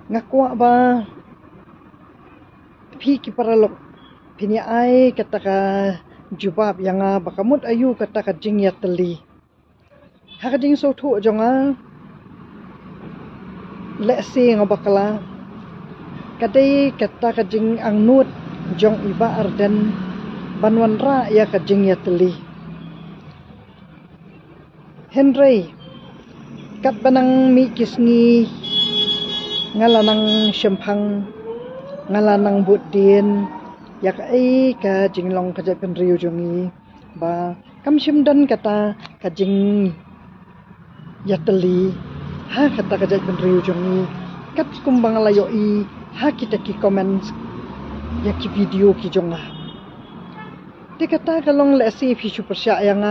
ngakwa ba phi ki paralok pini ai kata ka jubab yang bakamut ayu kata ka jing ya teli ha ka jing so thu jonga le si ngabakala kadai kata ka jing ang nut jong iba arden banwan ra ya ka jing ya teli Henry kat banang mi kisngi ngalanang syempang ngalanang budin yak ai ka jinglong ka japan riu jongi ba kam simdan kata ka jing yateli ha kata ka japan riu jongi kat kumbang layo i ha kita ki comments yak ki video ki jonga de kata kalong le si fi super sya yang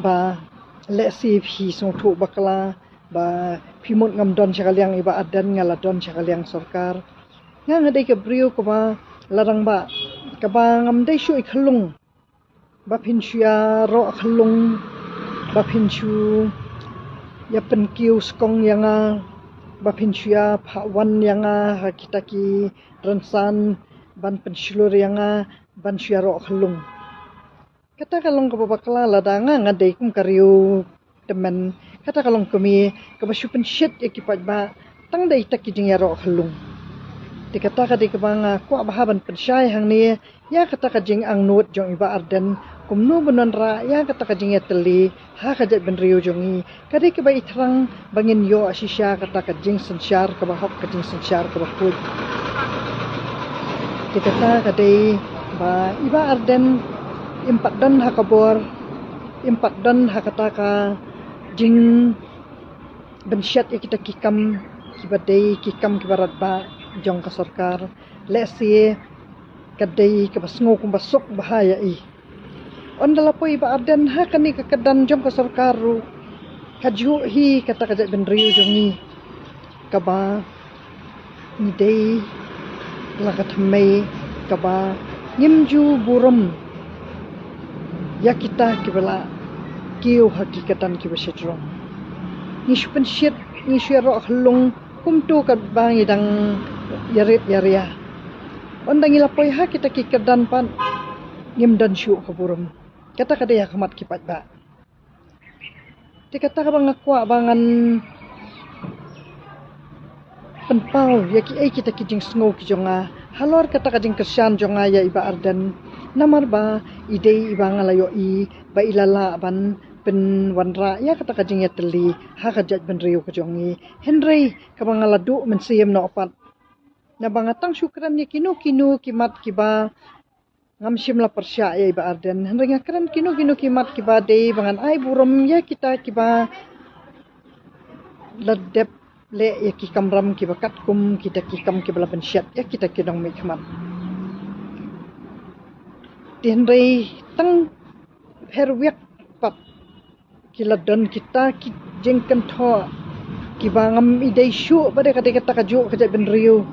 ba le si fi song thu bakla ba pimut ngam don chakaliang iba adan ngala don chakaliang sarkar nga ngadai ke brio ko ba larang ba ka ba ngam dai shu ikhlung ba pinchia ro khlung ba pinchu ya pen kiu skong yang ba pinchia phawan yang ha kita ki ransan ban penshulur yang ban shia ro khlung kata kalong ko bakla ladanga ngadai kum kariu temen kata kalong kami kabasupan shit ekipat ba tang dai tak kijing yaro khlung dikata ka dikabang ko bahaban pensyai hang ni ya kata ka jing ang nut jong iba arden kumnu benon ra ya kata ka jing teli ha ka jat ben riu jongi kadi ka ba itrang bangin yo asisya kata ka jing sansyar ka ba hok ka jing sansyar ka ba put dikata ka dai ba iba arden impat dan hakabor impat dan hakata ka jing bensyat ya kita kikam kibadai kikam kibarat ba jong ka sarkar lesi kadai ka basngo kum basok bahaya i on dalapoy ba arden ha kani ka kadan jong ka sarkar ru kaju hi kata ka ben riu jongi ka ba ni dei lagat mai ka ba ngimju burum ya kita kibala kiu hakikatan ki basidrong ni shupen shit ni shero khlung kumtu kat bang idang yarit yaria ondang ilapoy ha kita ki kedan pan ngimdan shu kaburum kata kada ya khamat kipat ba dikata ka bang akwa bangan penpau ya ki ai kita kijing sngo ki jonga halor kata ka jing kersan jonga ya iba ardan namar ba ide iba ngalayo i ba ilala ban pen wanra ya kata ka jing ya teli ha ka jat ben riu ka jongi Henry ka bangaladu men siem no opat na bangatang syukran ni kinu kimat kiba ngam sim la persya ya iba arden Henry ngakran kinu kimat kiba de bangan ai burum ya kita kiba ladep le ya ki kamram kiba katkum kita kikam kibala bensyat ya kita kidong mai khamat Henry tang herwiak pat kiladon kita ki jengkan tho kibangam idai syu pada kata kaju kajat ben riu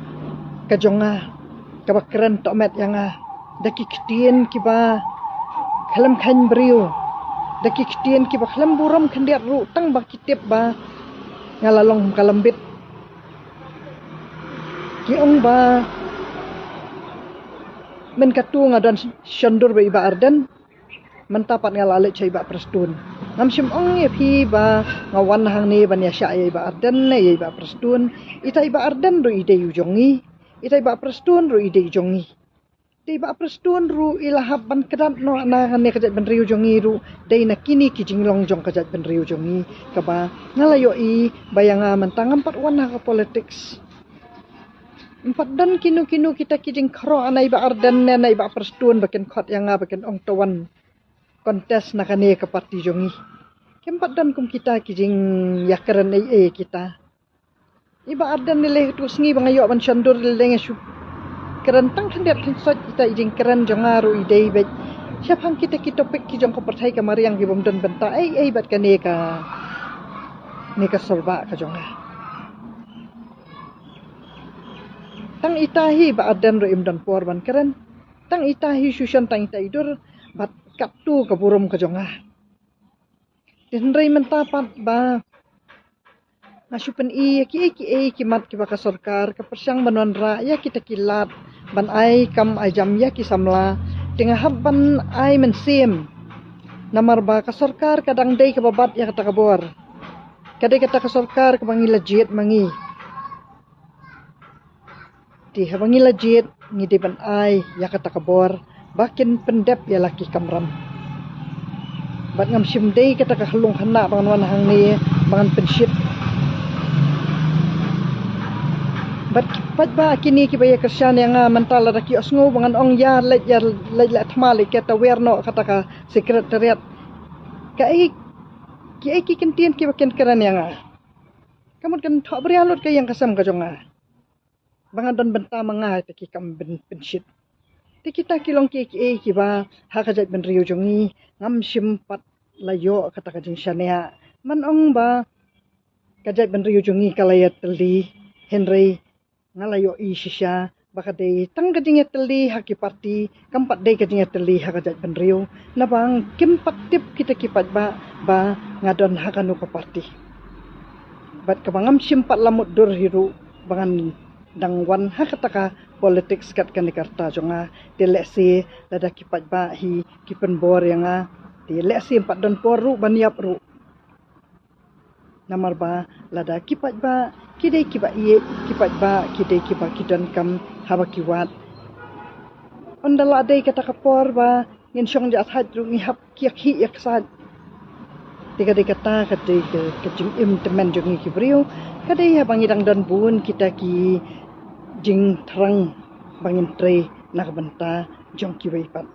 kajonga kabakran tomet yang daki kitien kiba khalam khan briu daki kitien kiba khalam buram khandiat ru tang ba kitep ba ngalalong kalambit ki ong ba men katu ngadan syandur ba iba arden mentapat ngalale cai ba prestun ngam sim ong ye phi ba ngawan hang ni ban ya sya ye ba arden ne ye ba prestun ita iba arden ru ide yu jongi ita iba prestun ru ide jongi ti ba prestun ru ilahab ban kedat no na ne kajat ben riu jongi ru dei na kini ki jinglong jong kajat ben riu jongi ka ba ngalayo i bayanga mentang empat wana ka politics empat dan kinu kita kijing khro anai ba arden ne nai ba prestun baken khot yang baken ong tawan kontes nakane ke parti jongi kempat dan kum kita kijing yakran ai kita iba arden nilai tu sengi bangayo ban syandur lenge syu kerentang hendak sot kita ijing keren jongaru idei bet siapang kita topik ki jong ko perthai ka mariang ki bom don benta ai bat ka ne ka sorba ka jonga tang itahi ba arden ro imdan por ban keren tang itahi sushan tang itaidur bat kaptu ka burum ka jonga Henry mentapat ba Ngasupan ki mat ki baka sarkar ka persyang banwanra ya kita kilat ban ai kam ai jam ya ki samla tengah habban ai mensim namar ba ka sarkar kadang dei ka babat ya kata kabor kadai kata ka sarkar ka bangi legit mangi ti habangi legit ngi di ban ai ya kata kabor bakin pendep ya laki kamram bat ngam sim dei kata ka halung hana bangan wan hang ni bangan penship bat kipat ba kini ki baya kersian yang mental ada ki osngo bangan ong ya lek thmali kata werno kata ka sekretariat ka ki kentien ki baken keran yang kamu kan thok berialut ka yang kasam ka jonga bangan don benta manga ta ki kam penship ti kita kilong ki ba ha ka jat ben riu jongi ngam simpat layo kata ka jing syania man ong ba ka jat ben riu jongi kalayat teli Henry ngalayo isisya baka day tang kading teli haki parti kampat day kading teli hakajat benriu nabang kimpat tip kita kipat ba ngadon hakanu ka parti bat kabangam simpat lamut dur hiru bangan dangwan hakataka politics kat kan Jakarta jonga teleksi lada kipat ba hi kipen bor yang teleksi empat don poru baniap ru namar ba lada kipat ba kidai kiba iye kipat ba kidai kiba kidan kam haba kiwat ondala dai kata kapor ba ngin syong ja hat ru ngi hap kiak hi yak sad tiga dai kata kadai ke jing im temen jong ngi kibriu kadai ha bangidang don bun kita ki jing terang bangin tre nak benta jong ki pat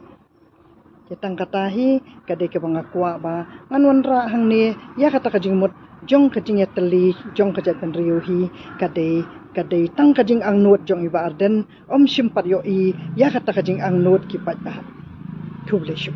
ketang kata hi kadai ke bangakwa ba nganwan ra hang ni ya kata ka jing mut jong kajing ya teli jong kajat ben riuhi kadai tang kajing ang nuot jong iba arden om simpat yo i ya kata kajing ang nuot kipat bah tubleshu